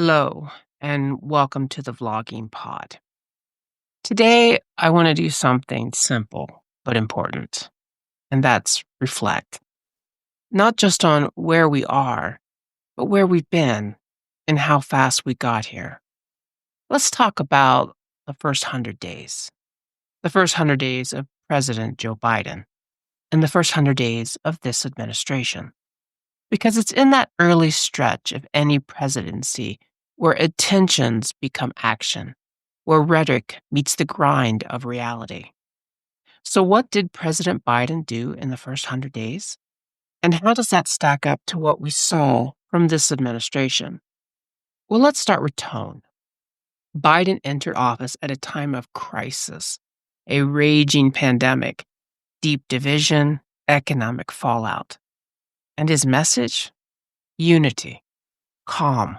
Hello, and welcome to the vlogging pod. Today, I want to do something simple but important, and that's reflect, not just on where we are, but where we've been and how fast we got here. Let's talk about the first 100 days, the first 100 days of President Joe Biden, and the first 100 days of this administration. Because it's in that early stretch of any presidency where intentions become action, where rhetoric meets the grind of reality. So, what did President Biden do in the first 100 days? And how does that stack up to what we saw from this administration? Well, let's start with tone. Biden entered office at a time of crisis, a raging pandemic, deep division, economic fallout. And his message? Unity, calm,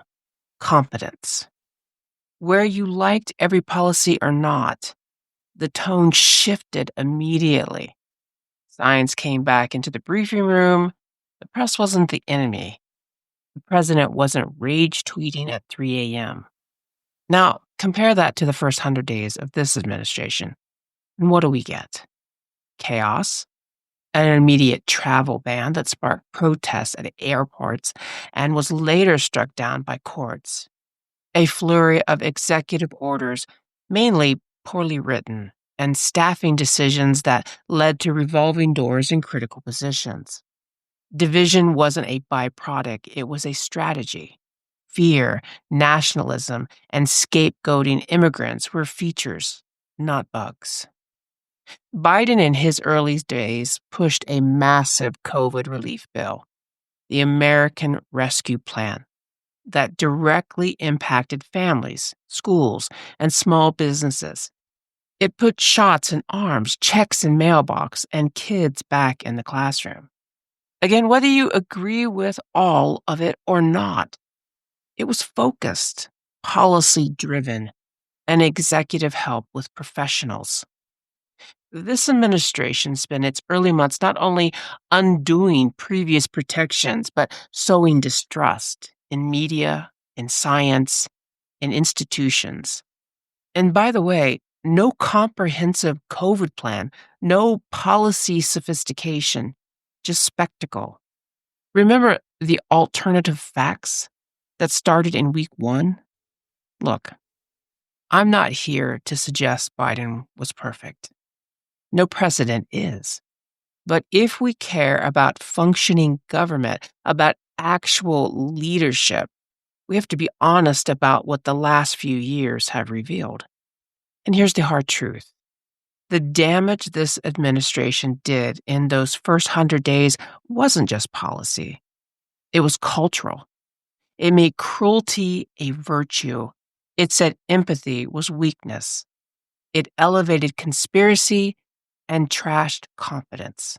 competence. Where you liked every policy or not, the tone shifted immediately. Science came back into the briefing room. The press wasn't the enemy. The president wasn't rage tweeting at 3 a.m. Now, compare that to the first 100 days of this administration. And what do we get? Chaos, an immediate travel ban that sparked protests at airports and was later struck down by courts. A flurry of executive orders, mainly poorly written, and staffing decisions that led to revolving doors in critical positions. Division wasn't a byproduct, it was a strategy. Fear, nationalism, and scapegoating immigrants were features, not bugs. Biden in his early days pushed a massive COVID relief bill, the American Rescue Plan, that directly impacted families, schools, and small businesses. It put shots in arms, checks in mailbox, and kids back in the classroom. Again, whether you agree with all of it or not, it was focused, policy driven, and executive help with professionals. This administration spent its early months not only undoing previous protections, but sowing distrust in media, in science, in institutions. And by the way, no comprehensive COVID plan, no policy sophistication, just spectacle. Remember the alternative facts that started in week one? Look, I'm not here to suggest Biden was perfect. No precedent is. But if we care about functioning government, about actual leadership, we have to be honest about what the last few years have revealed. And here's the hard truth. The damage this administration did in those first 100 days wasn't just policy. It was cultural. It made cruelty a virtue. It said empathy was weakness. It elevated conspiracy and trashed confidence.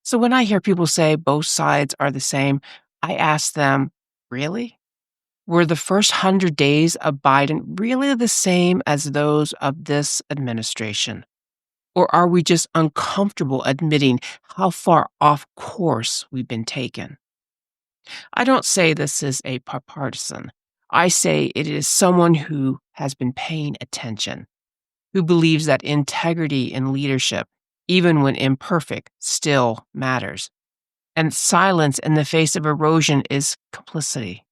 So when I hear people say both sides are the same, I ask them, really? Were the first 100 days of Biden really the same as those of this administration? Or are we just uncomfortable admitting how far off course we've been taken? I don't say this is a partisan. I say it is someone who has been paying attention, who believes that integrity in leadership, even when imperfect, still matters. And silence in the face of erosion is complicity.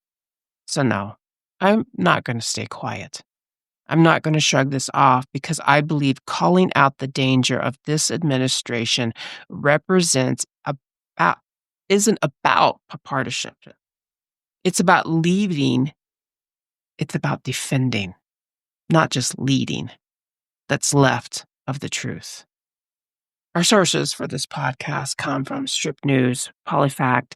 So, no, I'm not going to stay quiet. I'm not going to shrug this off because I believe calling out the danger of this administration isn't about partisanship. It's about leading, it's about defending, not just leading. That's left of the truth. Our sources for this podcast come from Strip News, PolyFact,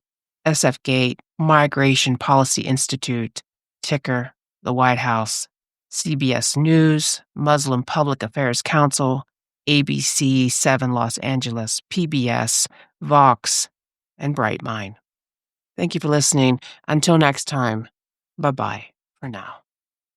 SFGate, Migration Policy Institute, Ticker, the White House, CBS News, Muslim Public Affairs Council, ABC 7 Los Angeles, PBS, Vox, and Brightmind. Thank you for listening. Until next time, bye-bye for now.